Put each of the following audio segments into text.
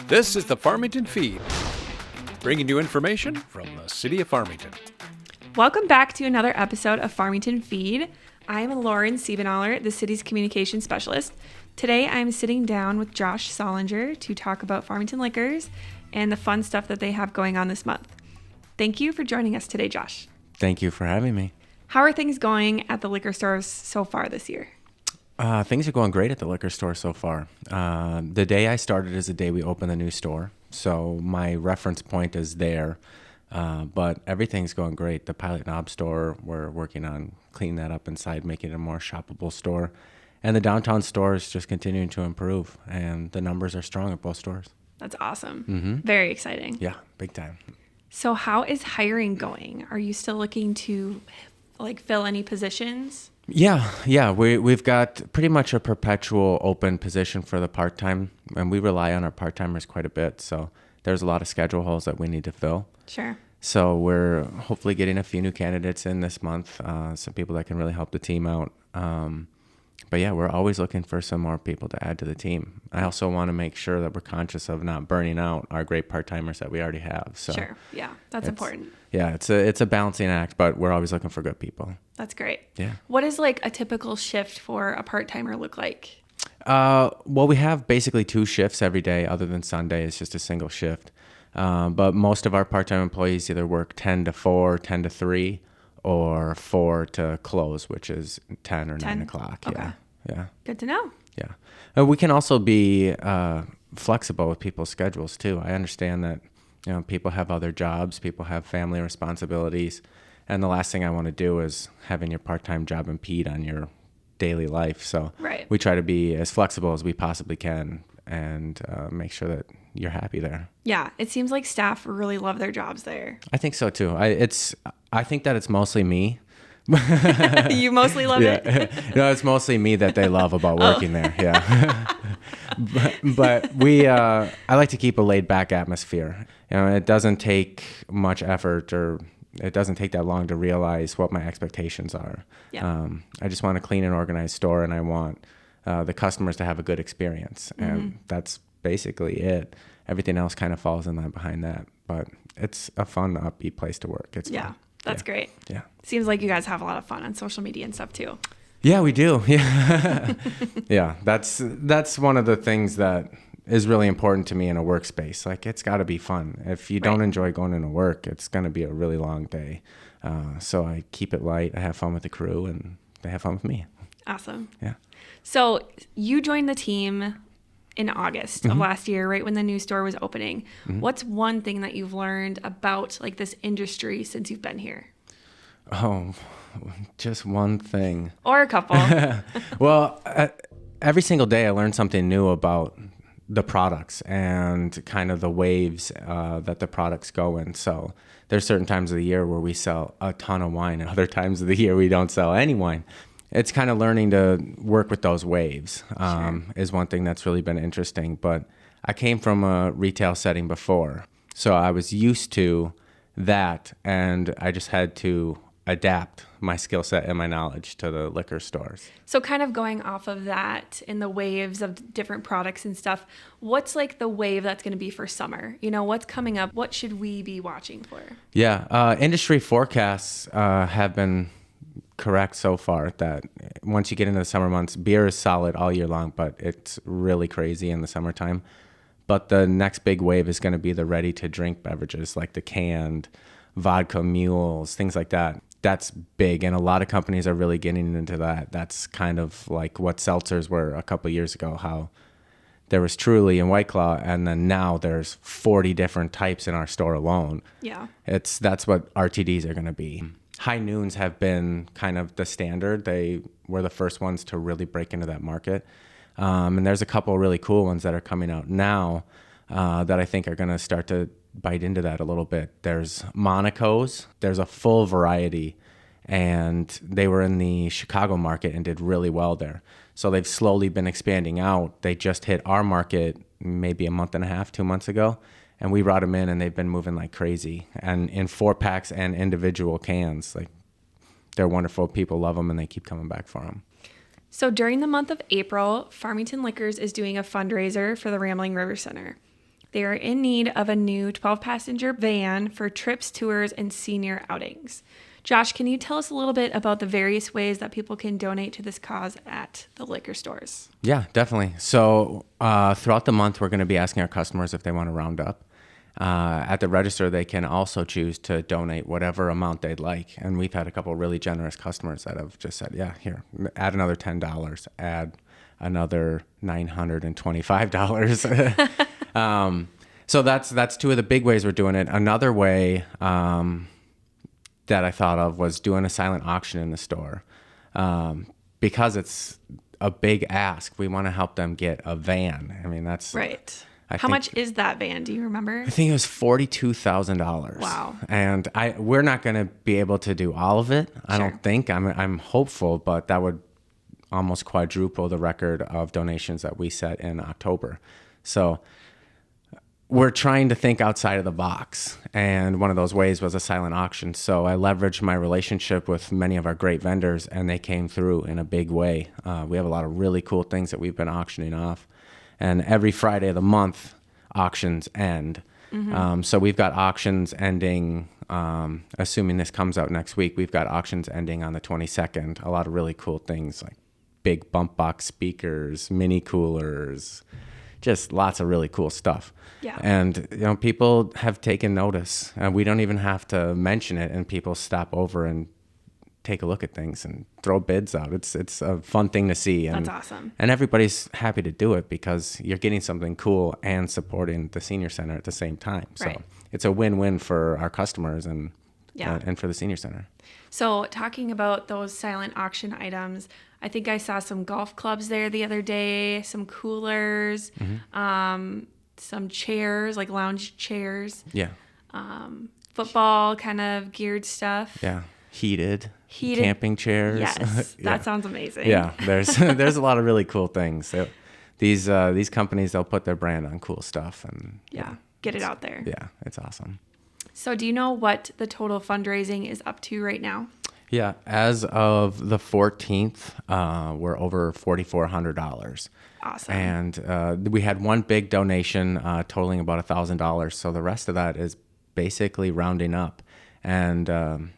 This is the Farmington Feed, bringing you information from the city of Farmington. Welcome back to another episode of Farmington Feed. I am Lauren Siebenaller, the city's communication specialist. Today I'm sitting down with Josh Solinger to talk about Farmington Liquors and the fun stuff that they have going on this month. Thank you for joining us today, Josh. Thank you for having me. How are things going at the liquor stores so far this year? Things are going great at the liquor store so far. The day I started is the day we opened the new store, so my reference point is there. But everything's going great. The Pilot Knob store, we're working on cleaning that up inside, making it a more shoppable store. And the downtown store is just continuing to improve, and the numbers are strong at both stores. That's awesome. Mm-hmm. Very exciting. Yeah, big time. So how is hiring going? Are you still looking to fill any positions? Yeah. We've got pretty much a perpetual open position for the part-time, and we rely on our part-timers quite a bit. So there's a lot of schedule holes that we need to fill. Sure. So we're hopefully getting a few new candidates in this month, some people that can really help the team out. But yeah, we're always looking for some more people to add to the team. I also want to make sure that we're conscious of not burning out our great part-timers that we already have. So sure. Yeah, that's important. Yeah, it's a balancing act, but we're always looking for good people. That's great. Yeah. What does a typical shift for a part-timer look like? Well, we have basically 2 shifts every day other than Sunday. It's just a single shift. But most of our part-time employees either work 10 to 4, 10 to 3, or 4 to close, which is 10 or 9 o'clock. Okay. Yeah. Good to know. Yeah. We can also be flexible with people's schedules too. I understand that, people have other jobs, people have family responsibilities, and the last thing I want to do is having your part-time job impede on your daily life. So right. We try to be as flexible as we possibly can and make sure that you're happy there. Yeah, it seems like staff really love their jobs there. I think so too. I think that it's mostly me. You mostly love it? No, it's mostly me that they love about working there. Yeah. but I like to keep a laid back atmosphere. It doesn't take much effort, or it doesn't take that long to realize what my expectations are. Yeah. I just want a clean and organized store, and I want the customers to have a good experience. Mm-hmm. And that's basically it. Everything else kind of falls in line behind that. But it's a fun, upbeat place to work. It's fun. That's great. Yeah. Seems like you guys have a lot of fun on social media and stuff too. Yeah, we do. Yeah. Yeah. That's one of the things that is really important to me in a workspace. It's got to be fun. If you don't enjoy going into work, it's going to be a really long day. So I keep it light. I have fun with the crew, and they have fun with me. Awesome. Yeah. So you joined the team in August of Mm-hmm. last year, right when the new store was opening. Mm-hmm. What's one thing that you've learned about this industry since you've been here? Oh, just one thing. Or a couple. Well, every single day I learn something new about the products and kind of the waves that the products go in. So there's certain times of the year where we sell a ton of wine, and other times of the year we don't sell any wine. It's kind of learning to work with those waves is one thing that's really been interesting. But I came from a retail setting before, so I was used to that, and I just had to adapt my skill set and my knowledge to the liquor stores. So kind of going off of that in the waves of different products and stuff, what's the wave that's going to be for summer? What's coming up? What should we be watching for? Yeah, industry forecasts have been correct so far that once you get into the summer months, beer is solid all year long, but it's really crazy in the summertime. But the next big wave is going to be the ready-to-drink beverages, like the canned vodka mules, things like that. That's big, and a lot of companies are really getting into that. That's kind of like what seltzers were a couple of years ago, how there was Truly and White Claw, and then now there's 40 different types in our store alone. Yeah. That's what RTDs are going to be. High noons have been kind of the standard. They were the first ones to really break into that market. And there's a couple of really cool ones that are coming out now that I think are going to start to bite into that a little bit. There's Monaco's. There's a full variety, and they were in the Chicago market and did really well there. So they've slowly been expanding out. They just hit our market maybe a month and a half, 2 months ago. And we brought them in, and they've been moving like crazy. And in 4-packs and individual cans, they're wonderful. People love them, and they keep coming back for them. So during the month of April, Farmington Liquors is doing a fundraiser for the Rambling River Center. They are in need of a new 12-passenger van for trips, tours, and senior outings. Josh, can you tell us a little bit about the various ways that people can donate to this cause at the liquor stores? Yeah, definitely. So throughout the month, we're going to be asking our customers if they want to round up. At the register, they can also choose to donate whatever amount they'd like. And we've had a couple of really generous customers that have just said, yeah, here, add another $10, add another $925. So that's two of the big ways we're doing it. Another way that I thought of was doing a silent auction in the store. Because it's a big ask, we want to help them get a van. I mean, that's... Right. How much is that van? Do you remember? I think it was $42,000. Wow. And we're not going to be able to do all of it. I Sure. don't think. I'm hopeful, but that would almost quadruple the record of donations that we set in October. So we're trying to think outside of the box. And one of those ways was a silent auction. So I leveraged my relationship with many of our great vendors, and they came through in a big way. We have a lot of really cool things that we've been auctioning off. And every Friday of the month, auctions end. So we've got auctions ending, assuming this comes out next week, we've got auctions ending on the 22nd. A lot of really cool things like big bump box speakers, mini coolers, just lots of really cool stuff. Yeah. And, people have taken notice. We don't even have to mention it, and people stop over and take a look at things and throw bids out. It's a fun thing to see. And, That's awesome. And everybody's happy to do it because you're getting something cool and supporting the senior center at the same time. So Right. it's a win-win for our customers and Yeah. and for the senior center. So talking about those silent auction items, I think I saw some golf clubs there the other day, some coolers, some chairs, like lounge chairs, Yeah. football kind of geared stuff. Yeah. Heated Heated- camping chairs. Yes, Yeah. that sounds amazing. Yeah, there's a lot of really cool things. These companies, they'll put their brand on cool stuff, and Yeah, get it out there. yeah, it's awesome. So do you know what the total fundraising is up to right now? Yeah, as of the 14th, we're over $4,400. Awesome. And we had one big donation totaling about $1,000. So the rest of that is basically rounding up and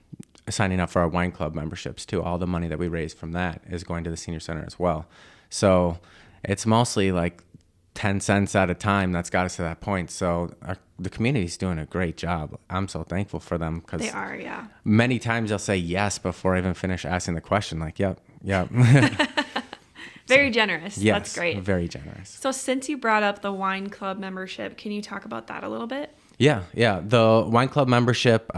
signing up for our wine club memberships too. All the money that we raise from that is going to the senior center as well. So it's mostly like 10 cents at a time that's got us to that point. So the community's doing a great job. I'm so thankful for them because They are, yeah. many times they'll say yes before I even finish asking the question. Like, yep. Very generous. Yes, That's great. Very generous. So since you brought up the wine club membership, can you talk about that a little bit? Yeah. The wine club membership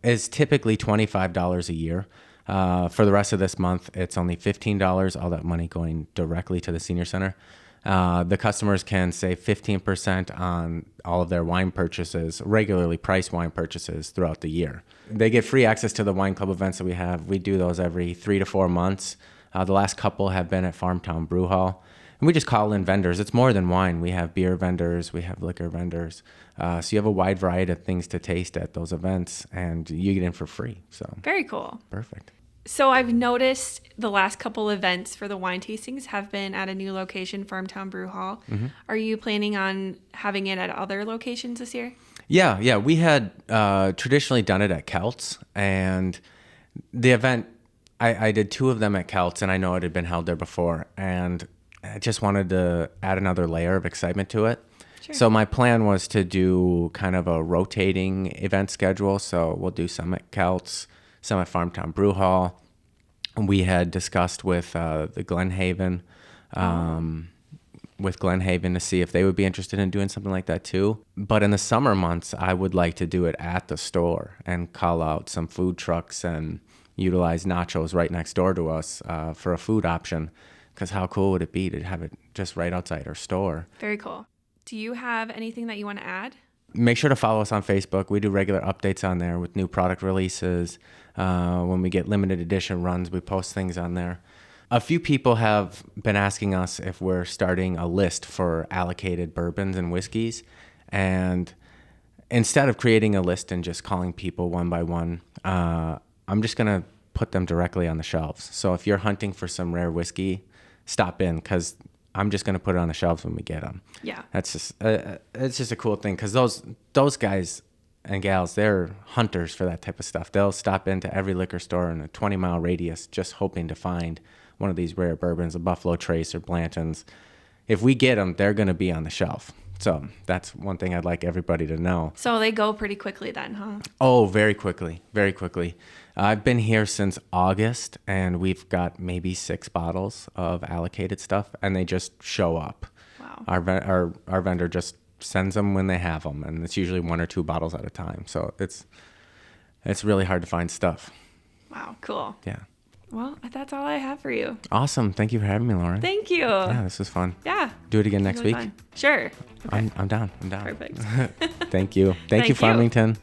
is typically $25 a year. For the rest of this month, it's only $15, all that money going directly to the senior center. The customers can save 15% on all of their wine purchases, regularly priced wine purchases throughout the year. They get free access to the wine club events that we have. We do those every 3 to 4 months. The last couple have been at Farmtown Brew Hall. And we just call in vendors. It's more than wine. We have beer vendors. We have liquor vendors. So you have a wide variety of things to taste at those events, and you get in for free. So Very cool. perfect. So I've noticed the last couple events for the wine tastings have been at a new location, Farmtown Brew Hall. Mm-hmm. Are you planning on having it at other locations this year? Yeah. We had traditionally done it at Kelt's, and the event, I did 2 of them at Kelt's, and I know it had been held there before, and I just wanted to add another layer of excitement to it. Sure. So my plan was to do kind of a rotating event schedule. So we'll do some at Kelt's, some at Farmtown Brew Hall. We had discussed with the Glenhaven, to see if they would be interested in doing something like that too. But in the summer months, I would like to do it at the store and call out some food trucks and utilize nachos right next door to us for a food option. Because how cool would it be to have it just right outside our store? Very cool. Do you have anything that you want to add? Make sure to follow us on Facebook. We do regular updates on there with new product releases. When we get limited edition runs, we post things on there. A few people have been asking us if we're starting a list for allocated bourbons and whiskeys. And instead of creating a list and just calling people one by one, I'm just going to put them directly on the shelves. So if you're hunting for some rare whiskey, stop in, because I'm just going to put it on the shelves when we get them. Yeah. That's just it's just a cool thing because those guys and gals, they're hunters for that type of stuff. They'll stop into every liquor store in a 20-mile radius just hoping to find one of these rare bourbons, a Buffalo Trace or Blanton's. If we get them, they're going to be on the shelf. So that's one thing I'd like everybody to know. So they go pretty quickly then, huh? Oh, very quickly, very quickly. I've been here since August, and we've got maybe 6 bottles of allocated stuff, and they just show up. Wow. Our vendor just sends them when they have them, and it's usually 1 or 2 bottles at a time. So it's really hard to find stuff. Wow, cool. Yeah. Well, that's all I have for you. Awesome. Thank you for having me, Lauren. Thank you. Yeah, this was fun. Yeah. Do it again next week. Fun. Sure. Okay. I'm down. Perfect. Thank you. Thank you, Farmington.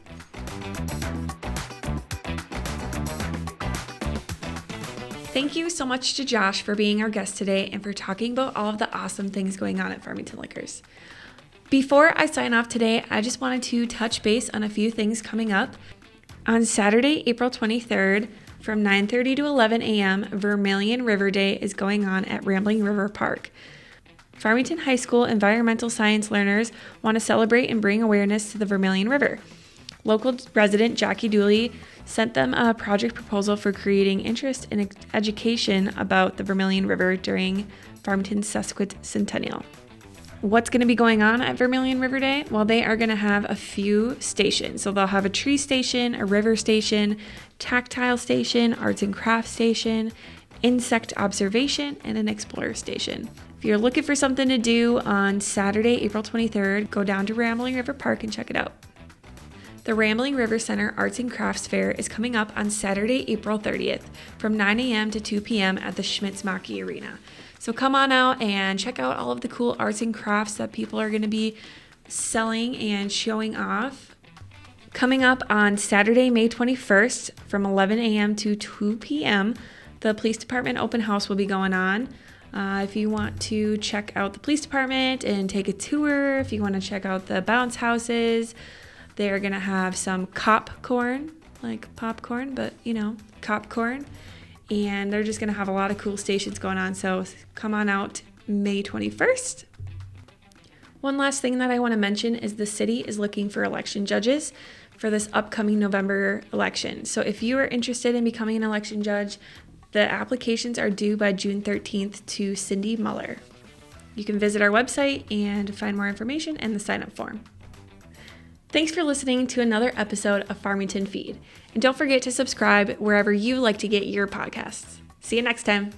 Thank you so much to Josh for being our guest today and for talking about all of the awesome things going on at Farmington Liquors. Before I sign off today, I just wanted to touch base on a few things coming up. On Saturday, April 23rd, from 9:30 to 11 a.m., Vermilion River Day is going on at Rambling River Park. Farmington High School environmental science learners want to celebrate and bring awareness to the Vermilion River. Local resident Jackie Dooley sent them a project proposal for creating interest in education about the Vermilion River during Farmington's sesquicentennial. What's going to be going on at Vermilion River Day? Well, they are going to have a few stations. So they'll have a tree station, a river station, tactile station, arts and crafts station, insect observation, and an explorer station. If you're looking for something to do on Saturday, April 23rd, go down to Rambling River Park and check it out. The Rambling River Center Arts and Crafts Fair is coming up on Saturday, April 30th from 9 a.m. to 2 p.m. at the Schmitz-Maki Arena. So come on out and check out all of the cool arts and crafts that people are going to be selling and showing off. Coming up on Saturday, May 21st from 11 a.m. to 2 p.m., the police department open house will be going on. If you want to check out the police department and take a tour, if you want to check out the bounce houses, they're going to have some cop corn, like popcorn, but cop corn. And they're just going to have a lot of cool stations going on. So come on out May 21st. One last thing that I want to mention is the city is looking for election judges for this upcoming November election. So if you are interested in becoming an election judge, the applications are due by June 13th to Cindy Muller. You can visit our website and find more information and the sign-up form. Thanks for listening to another episode of Farmington Feed. And don't forget to subscribe wherever you like to get your podcasts. See you next time.